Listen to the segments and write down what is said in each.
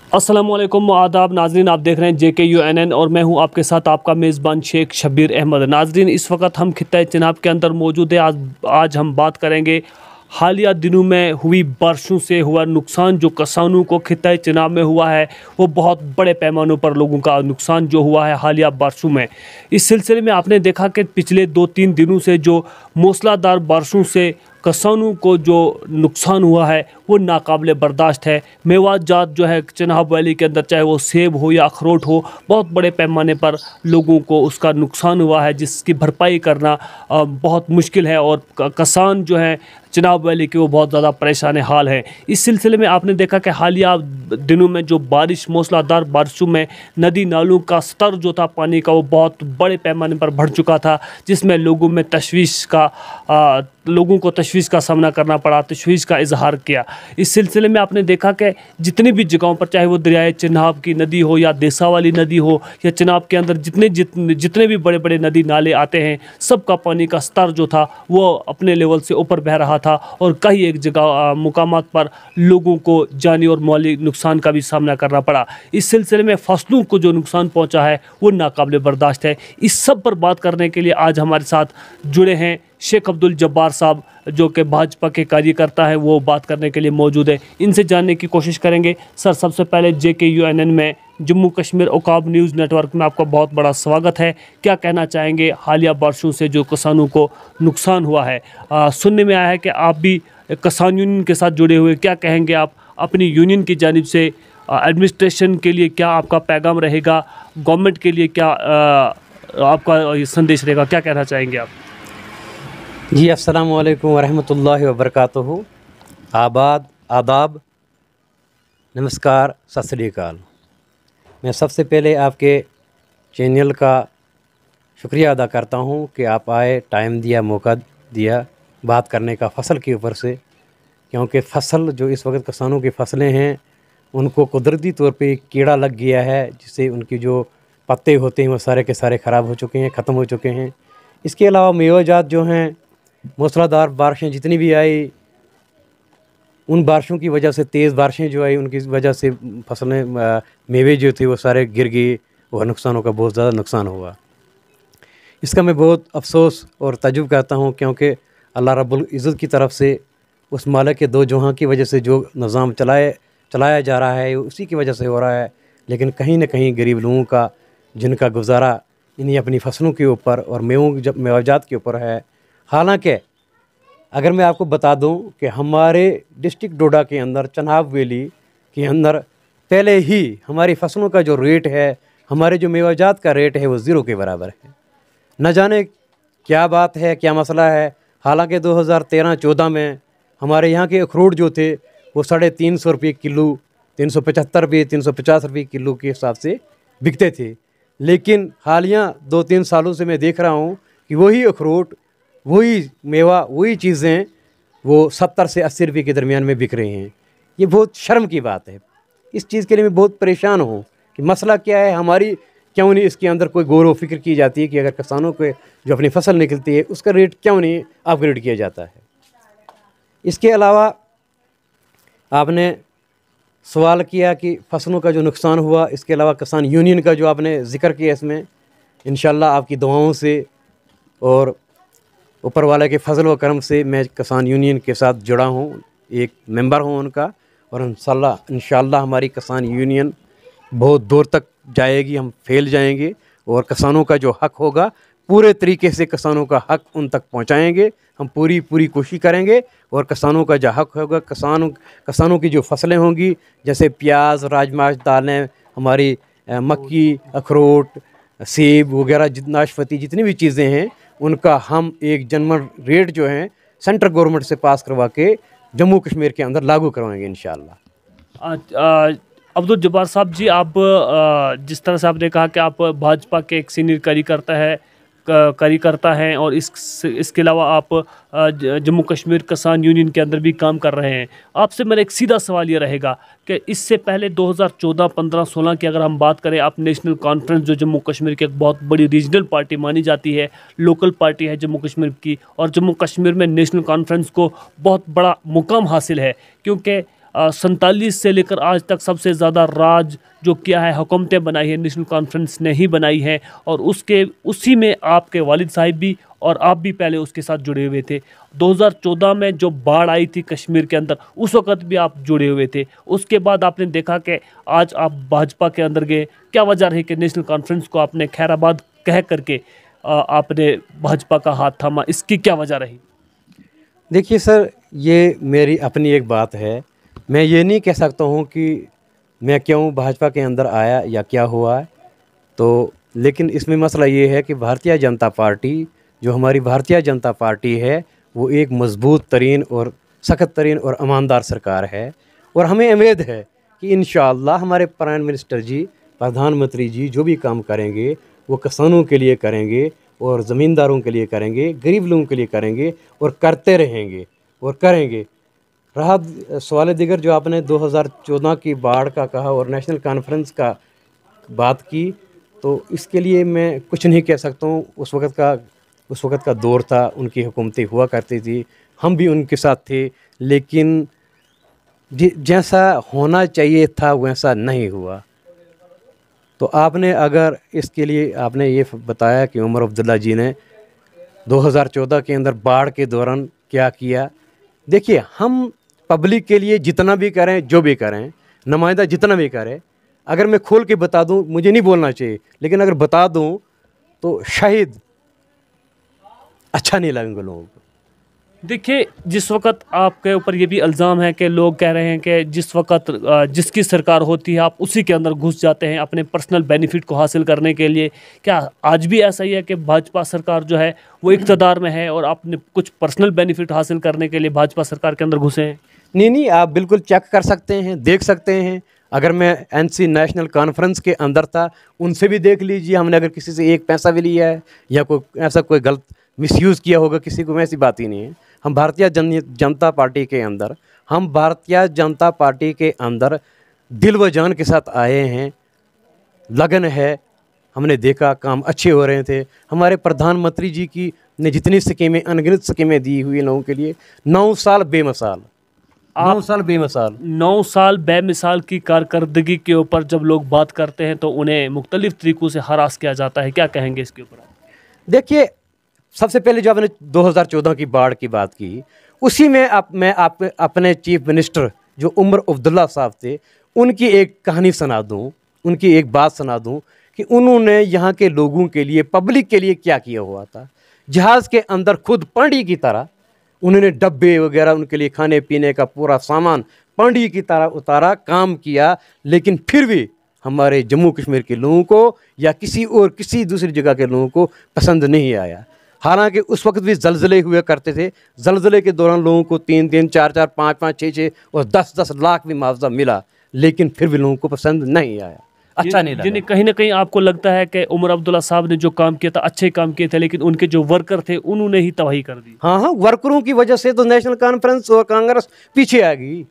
अस्सलाम वालेकुम आदाब नाजरीन, आप देख रहे हैं JKUNN और मैं हूं आपके साथ आपका मेज़बान शेख शब्बीर अहमद। नाजरीन, इस वक्त हम खित्ता चिनाब के अंदर मौजूद है। आज हम बात करेंगे हालिया दिनों में हुई बारिशों से हुआ नुकसान। जो किसानों को खित्ता चिनाब में हुआ है वो बहुत बड़े पैमानों पर लोगों का नुकसान जो हुआ है हालिया बारिशों में। इस सिलसिले में आपने देखा कि पिछले 2-3 दिनों से जो मूसलाधार बारिशों से किसानों को जो नुकसान हुआ है वो नाकाबिले बर्दाश्त है। मेवात जात जो है चिनाब वैली के अंदर, चाहे वो सेब हो या अखरोट हो, बहुत बड़े पैमाने पर लोगों को उसका नुकसान हुआ है जिसकी भरपाई करना बहुत मुश्किल है। और किसान जो है चिनाब वैली के वो बहुत ज़्यादा परेशान हाल है। इस सिलसिले में आपने देखा कि हालिया दिनों में जो बारिश, मूसलाधार बारिशों में नदी नालों का स्तर जो था पानी का वो बहुत बड़े पैमाने पर बढ़ चुका था, जिसमें लोगों को तशवीश का सामना करना पड़ा, तशवीश का इजहार किया। इस सिलसिले में आपने देखा कि जितनी भी जगहों पर, चाहे वो दरियाए चिनाब की नदी हो या देसा वाली नदी हो या चिनाब के अंदर जितने भी बड़े बड़े नदी नाले आते हैं, सबका पानी का स्तर जो था वो अपने लेवल से ऊपर बह रहा था और कई एक जगह मुकामात पर लोगों को जानी और माली नुकसान का भी सामना करना पड़ा। इस सिलसिले में फसलों को जो नुकसान पहुँचा है वो नाकाबिले बर्दाश्त है। इस सब पर बात करने के लिए आज हमारे साथ जुड़े हैं शेख अब्दुल जब्बार साहब, जो कि भाजपा के कार्यकर्ता है, वो बात करने के लिए मौजूद है। इनसे जानने की कोशिश करेंगे। सर, सबसे पहले JKUNN में, जम्मू कश्मीर औकाब न्यूज़ नेटवर्क में आपका बहुत बड़ा स्वागत है। क्या कहना चाहेंगे हालिया बारिशों से जो किसानों को नुकसान हुआ है? सुनने में आया है कि आप भी किसान यूनियन के साथ जुड़े हुए, क्या कहेंगे आप अपनी यूनियन की जानिब से? एडमिनिस्ट्रेशन के लिए क्या आपका पैगाम रहेगा? गवर्नमेंट के लिए क्या आपका संदेश रहेगा? क्या कहना चाहेंगे आप? जी, अस्सलाम वालेकुम वरहमतुल्लाहि वबरकातुहू। आदाब, नमस्कार, सत श्री अकाल। मैं सबसे पहले आपके चैनल का शुक्रिया अदा करता हूं कि आप आए, टाइम दिया, मौका दिया बात करने का फसल के ऊपर से। क्योंकि फसल जो इस वक्त किसानों की फसलें हैं उनको कुदरती तौर पे कीड़ा लग गया है, जिससे उनकी जो पत्ते होते हैं वो सारे के सारे ख़राब हो चुके हैं, ख़त्म हो चुके हैं। इसके अलावा मेवाजात जो हैं, मूसलाधार बारिशें जितनी भी आई, उन बारिशों की वजह से, तेज़ बारिशें जो आई उनकी वजह से फसलें, मेवे जो थे वो सारे गिर गए और नुकसानों का बहुत ज़्यादा नुकसान हुआ। इसका मैं बहुत अफसोस और तजुब करता हूँ, क्योंकि अल्लाह रब्बुल इज़्ज़त की तरफ से उस मालिक के दो जहां की वजह से जो निज़ाम चलाया जा रहा है उसी की वजह से हो रहा है। लेकिन कहीं ना कहीं गरीब लोगों का, जिनका गुजारा इन्हीं अपनी फसलों के ऊपर और मेवाजात के ऊपर है। हालांकि अगर मैं आपको बता दूं कि हमारे डिस्ट्रिक्ट डोडा के अंदर, चिनाब वैली के अंदर पहले ही हमारी फसलों का जो रेट है, हमारे जो मेवाजात का रेट है वो ज़ीरो के बराबर है। न जाने क्या बात है, क्या मसला है। हालांकि 2013-14 में हमारे यहाँ के अखरोट जो थे वो 350 रुपये किलो, 375 रुपये, 350 रुपये किलो के हिसाब से बिकते थे। लेकिन हालिया 2-3 सालों से मैं देख रहा हूँ कि वही अखरोट, वही मेवा, वही चीज़ें वो 70 से 80 रुपये के दरमियान में बिक रही हैं। ये बहुत शर्म की बात है। इस चीज़ के लिए मैं बहुत परेशान हूँ कि मसला क्या है, हमारी क्यों नहीं इसके अंदर कोई गौर व फिक्र की जाती है कि अगर किसानों को जो अपनी फसल निकलती है उसका रेट क्यों नहीं अपग्रेड किया जाता है। इसके अलावा आपने सवाल किया कि फसलों का जो नुकसान हुआ, इसके अलावा किसान यूनियन का जो आपने ज़िक्र किया, इसमें इंशाल्लाह आपकी दुआओं से और ऊपर वाले के फजल व करम से मैं किसान यूनियन के साथ जुड़ा हूँ, एक मेंबर हूँ उनका। और इंशाल्लाह हमारी किसान यूनियन बहुत दूर तक जाएगी, हम फैल जाएंगे और किसानों का जो हक होगा पूरे तरीके से किसानों का हक उन तक पहुँचाएँगे। हम पूरी कोशिश करेंगे और किसानों का जो हक होगा, किसानों की जो फसलें होंगी, जैसे प्याज, राजमा, दालें, हमारी मक्की, अखरोट, सेब वगैरह, नाशपाती, जितनी भी चीज़ें हैं, उनका हम एक जनरल रेट जो है सेंट्रल गवर्नमेंट से पास करवा के जम्मू कश्मीर के अंदर लागू करवाएंगे इंशाल्लाह। अब्दुल जब्बार साहब जी, आप जिस तरह से आपने कहा कि आप भाजपा के एक सीनियर कार्यकर्ता हैं और इसके अलावा आप जम्मू कश्मीर किसान यूनियन के अंदर भी काम कर रहे हैं, आपसे मेरा एक सीधा सवाल ये रहेगा कि इससे पहले 2014, 15, 16 की अगर हम बात करें, आप नेशनल कॉन्फ्रेंस जो जम्मू कश्मीर की एक बहुत बड़ी रीजनल पार्टी मानी जाती है, लोकल पार्टी है जम्मू कश्मीर की, और जम्मू कश्मीर में नेशनल कॉन्फ्रेंस को बहुत बड़ा मुकाम हासिल है, क्योंकि 47 से लेकर आज तक सबसे ज़्यादा राज जो किया है, हुकूमतें बनाई है, नेशनल कॉन्फ्रेंस ने ही बनाई है। और उसी में आपके वालिद साहिब भी और आप भी पहले उसके साथ जुड़े हुए थे। 2014 में जो बाढ़ आई थी कश्मीर के अंदर, उस वक़्त भी आप जुड़े हुए थे। उसके बाद आपने देखा कि आज आप भाजपा के अंदर गए। क्या वजह रही कि नेशनल कॉन्फ्रेंस को आपने खैराबाद कह करके आपने भाजपा का हाथ थामा? इसकी क्या वजह रही? देखिए सर, ये मेरी अपनी एक बात है। मैं ये नहीं कह सकता हूँ कि मैं क्यों भाजपा के अंदर आया या क्या हुआ है। तो लेकिन इसमें मसला ये है कि भारतीय जनता पार्टी, जो हमारी भारतीय जनता पार्टी है, वो एक मजबूत तरीन और सख्त तरीन और ईमानदार सरकार है। और हमें उम्मीद है कि इंशाअल्लाह हमारे प्राइम मिनिस्टर जी, प्रधानमंत्री जी जो भी काम करेंगे वो किसानों के लिए करेंगे और ज़मींदारों के लिए करेंगे, गरीब लोगों के लिए करेंगे और करते रहेंगे और करेंगे। रहा सवाल दिगर जो आपने 2014 की बाढ़ का कहा और नेशनल कॉन्फ्रेंस का बात की, तो इसके लिए मैं कुछ नहीं कह सकता हूँ। उस वक़्त का दौर था, उनकी हुकूमतें हुआ करती थी, हम भी उनके साथ थे, लेकिन जैसा होना चाहिए था वैसा नहीं हुआ। तो आपने अगर इसके लिए आपने ये बताया कि उमर अब्दुल्ला जी ने 2014 के अंदर बाढ़ के दौरान क्या किया। देखिए, हम पब्लिक के लिए जितना भी करें, जो भी करें, नुमाइंदा जितना भी करें, अगर मैं खोल के बता दूं, मुझे नहीं बोलना चाहिए, लेकिन अगर बता दूं तो शायद अच्छा नहीं लगेगा लोगों को। देखिए, जिस वक्त आपके ऊपर ये भी इल्ज़ाम है कि लोग कह रहे हैं कि जिस वक्त जिसकी सरकार होती है आप उसी के अंदर घुस जाते हैं अपने पर्सनल बेनिफिट को हासिल करने के लिए। क्या आज भी ऐसा ही है कि भाजपा सरकार जो है वो इक़्तिदार में है और आपने कुछ पर्सनल बेनिफिट हासिल करने के लिए भाजपा सरकार के अंदर घुसे हैं? नहीं, आप बिल्कुल चेक कर सकते हैं, देख सकते हैं। अगर मैं एनसी नेशनल कॉन्फ्रेंस के अंदर था, उनसे भी देख लीजिए, हमने अगर किसी से एक पैसा भी लिया है या कोई ऐसा कोई गलत मिसयूज़ किया होगा किसी को, ऐसी बात ही नहीं है। हम भारतीय जनता पार्टी के अंदर दिल व जान के साथ आए हैं, लगन है। हमने देखा काम अच्छे हो रहे थे। हमारे प्रधानमंत्री जी की ने जितनी स्कीमें, अनगिनत स्कीमें दी हुई लोगों के लिए, 9 साल बेमिसाल। 9 साल बेमिसाल। 9 साल बेमिसाल की कारकर्दगी के ऊपर जब लोग बात करते हैं तो उन्हें मुख्तलिफ तरीक़ों से हरास किया जाता है। क्या कहेंगे इसके ऊपर आप? देखिए, सबसे पहले जो आपने 2014 की बाढ़ की बात की, उसी में मैं अपने चीफ मिनिस्टर जो उमर अब्दुल्ला साहब थे, उनकी एक कहानी सुना दूं, उनकी एक बात सुना दूं कि उन्होंने यहाँ के लोगों के लिए, पब्लिक के लिए क्या किया हुआ था। जहाज़ के अंदर खुद पांडी की तरह उन्होंने डब्बे वगैरह उनके लिए खाने पीने का पूरा सामान पांडी की तरह उतारा, काम किया। लेकिन फिर भी हमारे जम्मू कश्मीर के लोगों को या किसी दूसरी जगह के लोगों को पसंद नहीं आया। हालांकि उस वक्त भी ज़लज़ले हुए करते थे। ज़लज़ले के दौरान लोगों को 3-3, 4-4, 5-5, 6-6 और 10-10 लाख भी मुआवजा मिला, लेकिन फिर भी लोगों को पसंद नहीं आया, अच्छा नहीं लगा। जिन्हें कहीं ना कहीं आपको लगता है कि उमर अब्दुल्ला साहब ने जो काम किया था, अच्छे काम किए थे, लेकिन उनके जो वर्कर थे उन्होंने ही तबाही कर दी। हाँ, वर्करों की वजह से तो नेशनल कॉन्फ्रेंस और कांग्रेस पीछे आ गई।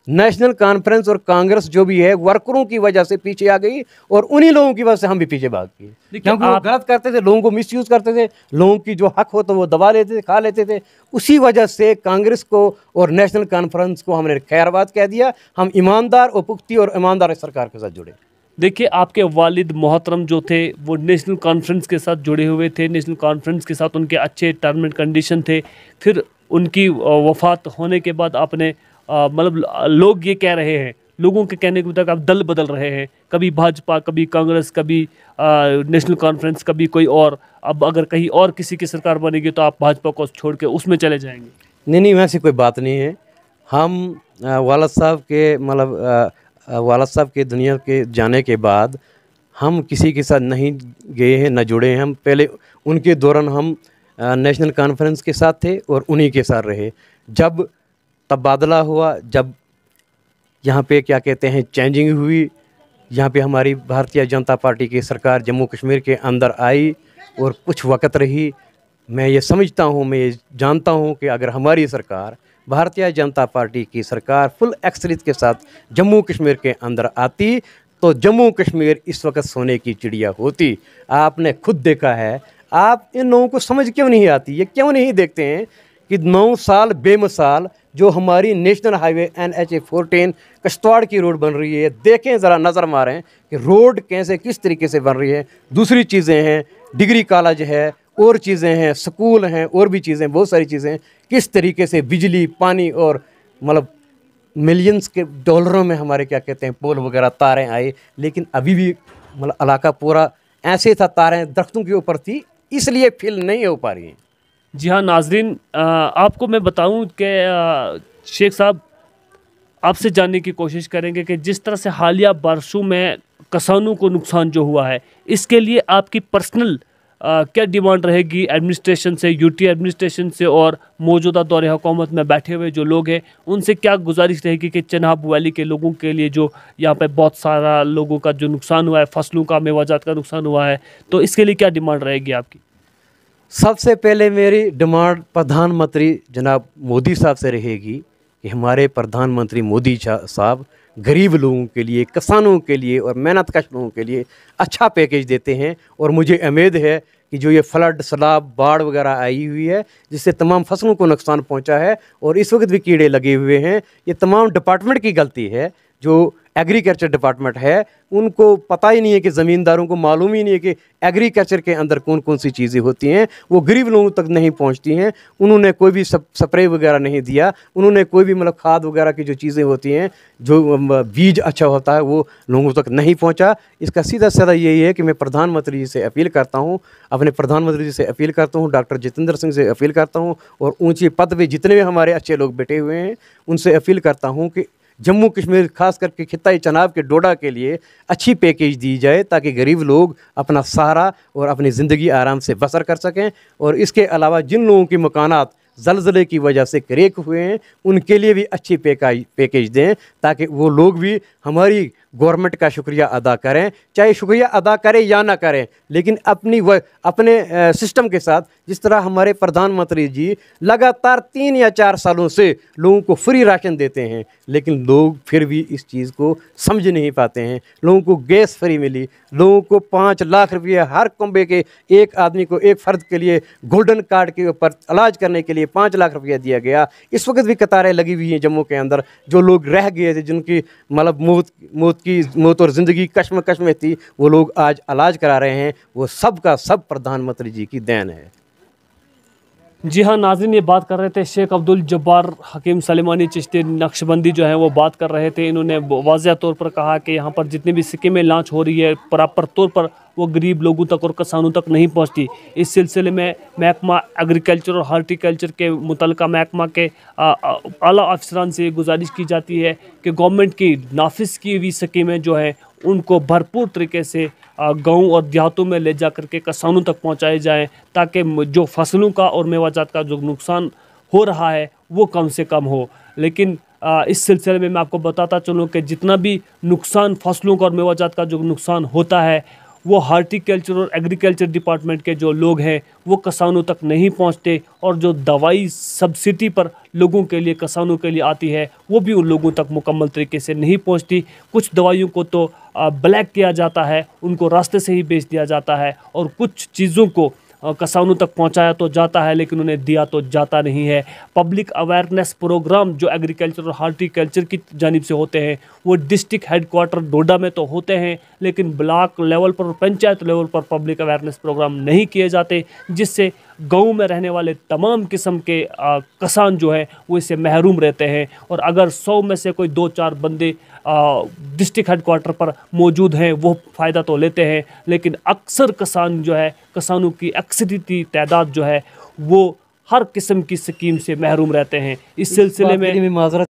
नेशनल कॉन्फ्रेंस और कांग्रेस जो भी है, वर्करों की वजह से पीछे आ गई और उन्हीं लोगों की वजह से हम भी पीछे भाग गए, क्योंकि वो गलत करते थे, लोगों को मिसयूज करते थे, लोगों की जो हक हो तो वो दबा लेते थे, खा लेते थे। उसी वजह से कांग्रेस को और नेशनल कॉन्फ्रेंस को हमने खैरबाद कह दिया। हम ईमानदार और पुख्ती और ईमानदार सरकार के साथ जुड़े। देखिए, आपके वालिद मोहतरम जो थे वो नेशनल कॉन्फ्रेंस के साथ जुड़े हुए थे, नेशनल कॉन्फ्रेंस के साथ उनके अच्छे टर्म एंड कंडीशन थे। फिर उनकी वफ़ात होने के बाद आपने मतलब लोग ये कह रहे हैं, लोगों के कहने के मुताबिक आप दल बदल रहे हैं, कभी भाजपा, कभी कांग्रेस, कभी नेशनल कॉन्फ्रेंस, कभी कोई और। अब अगर कहीं और किसी की सरकार बनेगी तो आप भाजपा को छोड़ के उसमें चले जाएंगे? नहीं, वैसी कोई बात नहीं है। हम वालिद साहब के दुनिया के जाने के बाद हम किसी के साथ नहीं गए हैं, न जुड़े हैं। हम पहले उनके दौरान हम नेशनल कॉन्फ्रेंस के साथ थे और उन्हीं के साथ रहे। जब तबादला हुआ, जब यहाँ पे क्या कहते हैं चेंजिंग हुई, यहाँ पे हमारी भारतीय जनता पार्टी की सरकार जम्मू कश्मीर के अंदर आई और कुछ वक़्त रही। मैं ये समझता हूँ, मैं ये जानता हूँ कि अगर हमारी सरकार, भारतीय जनता पार्टी की सरकार फुल एक्सरियत के साथ जम्मू कश्मीर के अंदर आती तो जम्मू कश्मीर इस वक्त सोने की चिड़िया होती। आपने खुद देखा है। आप इन लोगों को समझ क्यों नहीं आती, ये क्यों नहीं देखते हैं कि 9 साल बेमिसाल जो हमारी नेशनल हाईवे NH14 किश्तवाड़ की रोड बन रही है, देखें ज़रा नज़र मारें कि रोड कैसे किस तरीके से बन रही है। दूसरी चीज़ें हैं, डिग्री कॉलेज है, और चीज़ें हैं, स्कूल हैं, और भी चीज़ें, बहुत सारी चीज़ें, किस तरीके से बिजली, पानी और मतलब मिलियंस के डॉलरों में हमारे क्या कहते हैं पोल वगैरह तारें आए, लेकिन अभी भी मतलब इलाका पूरा ऐसे था, तारें दरख्तों के ऊपर थी, इसलिए फिल नहीं हो पा रही हैं। जी हाँ नाजरीन, आपको मैं बताऊं कि शेख साहब आपसे जानने की कोशिश करेंगे कि जिस तरह से हालिया बारिशों में किसानों को नुकसान जो हुआ है, इसके लिए आपकी पर्सनल क्या डिमांड रहेगी एडमिनिस्ट्रेशन से, यूटी एडमिनिस्ट्रेशन से, और मौजूदा दौरे हुकूमत में बैठे हुए जो लोग हैं उनसे क्या गुजारिश रहेगी कि चिनाब वैली के लोगों के लिए जो यहाँ पे बहुत सारा लोगों का जो नुकसान हुआ है, फसलों का, मेवाजात का नुकसान हुआ है, तो इसके लिए क्या डिमांड रहेगी आपकी? सबसे पहले मेरी डिमांड प्रधानमंत्री जनाब मोदी साहब से रहेगी कि हमारे प्रधानमंत्री मोदी साहब गरीब लोगों के लिए, किसानों के लिए और मेहनत कश लोगों के लिए अच्छा पैकेज देते हैं। और मुझे उम्मीद है कि जो ये फ्लड, सैलाब, बाढ़ वगैरह आई हुई है जिससे तमाम फसलों को नुकसान पहुंचा है और इस वक्त भी कीड़े लगे हुए हैं, ये तमाम डिपार्टमेंट की गलती है। जो एग्रीकल्चर डिपार्टमेंट है उनको पता ही नहीं है कि ज़मींदारों को मालूम ही नहीं है कि एग्रीकल्चर के अंदर कौन कौन सी चीज़ें होती हैं, वो गरीब लोगों तक नहीं पहुंचती हैं। उन्होंने कोई भी स्प्रे वगैरह नहीं दिया, उन्होंने कोई भी मतलब खाद वगैरह की जो चीज़ें होती हैं, जो बीज अच्छा होता है, वो लोगों तक नहीं पहुंचा। इसका सीधा साधा यही है कि मैं प्रधानमंत्री जी से अपील करता हूं, अपने प्रधानमंत्री जी से अपील करता हूं, डॉक्टर जितेंद्र सिंह से अपील करता हूं, और ऊँचे पद पर जितने भी हमारे अच्छे लोग बैठे हुए हैं उनसे अपील करता हूँ कि जम्मू कश्मीर खास करके खित्ता चनाब के डोडा के लिए अच्छी पैकेज दी जाए ताकि गरीब लोग अपना सहारा और अपनी ज़िंदगी आराम से बसर कर सकें। और इसके अलावा जिन लोगों के मकानात ज़लज़ले की वजह से क्रैक हुए हैं उनके लिए भी अच्छी पैकेज दें ताकि वो लोग भी हमारी गवर्नमेंट का शुक्रिया अदा करें, चाहे शुक्रिया अदा करें या ना करें, लेकिन अपने सिस्टम के साथ। जिस तरह हमारे प्रधानमंत्री जी लगातार 3 या 4 सालों से लोगों को फ्री राशन देते हैं, लेकिन लोग फिर भी इस चीज़ को समझ नहीं पाते हैं। लोगों को गैस फ्री मिली, लोगों को 5 लाख रुपये हर कुंबे के एक आदमी को, एक फ़र्द के लिए गोल्डन कार्ड के ऊपर इलाज करने के लिए 5 लाख रुपया दिया गया। इस वक्त भी कतारें लगी हुई हैं जम्मू के अंदर, जो लोग रह गए थे, जिनकी मतलब मौत और ज़िंदगी कश्म में थी, वो लोग आज इलाज करा रहे हैं। वो सब का सब प्रधानमंत्री जी की देन है। जी हाँ नाज़रीन, ये बात कर रहे थे शेख अब्दुल जब्बार हकीम सलेमानी चिश्ती नक्शबंदी जो है वो बात कर रहे थे। इन्होंने वाज़िया तौर पर कहा कि यहाँ पर जितनी भी स्कीमें लॉन्च हो रही है प्रॉपर तौर पर वो गरीब लोगों तक और किसानों तक नहीं पहुँचती। इस सिलसिले में महकमा एग्रीकल्चर और हार्टिकल्चर के मुतल्लिका महकमा के आला अफसरान से गुजारिश की जाती है कि गवर्नमेंट की नाफिज की हुई स्कीमें जो हैं उनको भरपूर तरीके से गाँव और देहातों में ले जा कर के किसानों तक पहुंचाए जाएं, ताकि जो फसलों का और मेवाजात का जो नुकसान हो रहा है वो कम से कम हो। लेकिन इस सिलसिले में मैं आपको बताता चलूँ कि जितना भी नुकसान फसलों का और मेवाजात का जो नुकसान होता है वो हार्टिकल्चर और एग्रीकल्चर डिपार्टमेंट के जो लोग हैं वो किसानों तक नहीं पहुंचते, और जो दवाई सब्सिडी पर लोगों के लिए, किसानों के लिए आती है वो भी उन लोगों तक मुकम्मल तरीके से नहीं पहुंचती। कुछ दवाइयों को तो ब्लैक किया जाता है, उनको रास्ते से ही बेच दिया जाता है, और कुछ चीज़ों को किसानों तक पहुंचाया तो जाता है लेकिन उन्हें दिया तो जाता नहीं है। पब्लिक अवेयरनेस प्रोग्राम जो एग्रीकल्चर और हार्टिकल्चर की जानिब से होते हैं वो डिस्ट्रिक्ट हेडक्वार्टर डोडा में तो होते हैं, लेकिन ब्लॉक लेवल पर और पंचायत लेवल पर पब्लिक अवेयरनेस प्रोग्राम नहीं किए जाते, जिससे गाँव में रहने वाले तमाम किस्म के किसान जो है वो इससे महरूम रहते हैं। और अगर 100 में से कोई 2-4 बंदे डिस्ट्रिक्ट हेडक्वार्टर पर मौजूद हैं वो फ़ायदा तो लेते हैं, लेकिन अक्सर किसान जो है, किसानों की अक्सरियती तादाद जो है वो हर किस्म की स्कीम से महरूम रहते हैं। इस सिलसिले में माजरत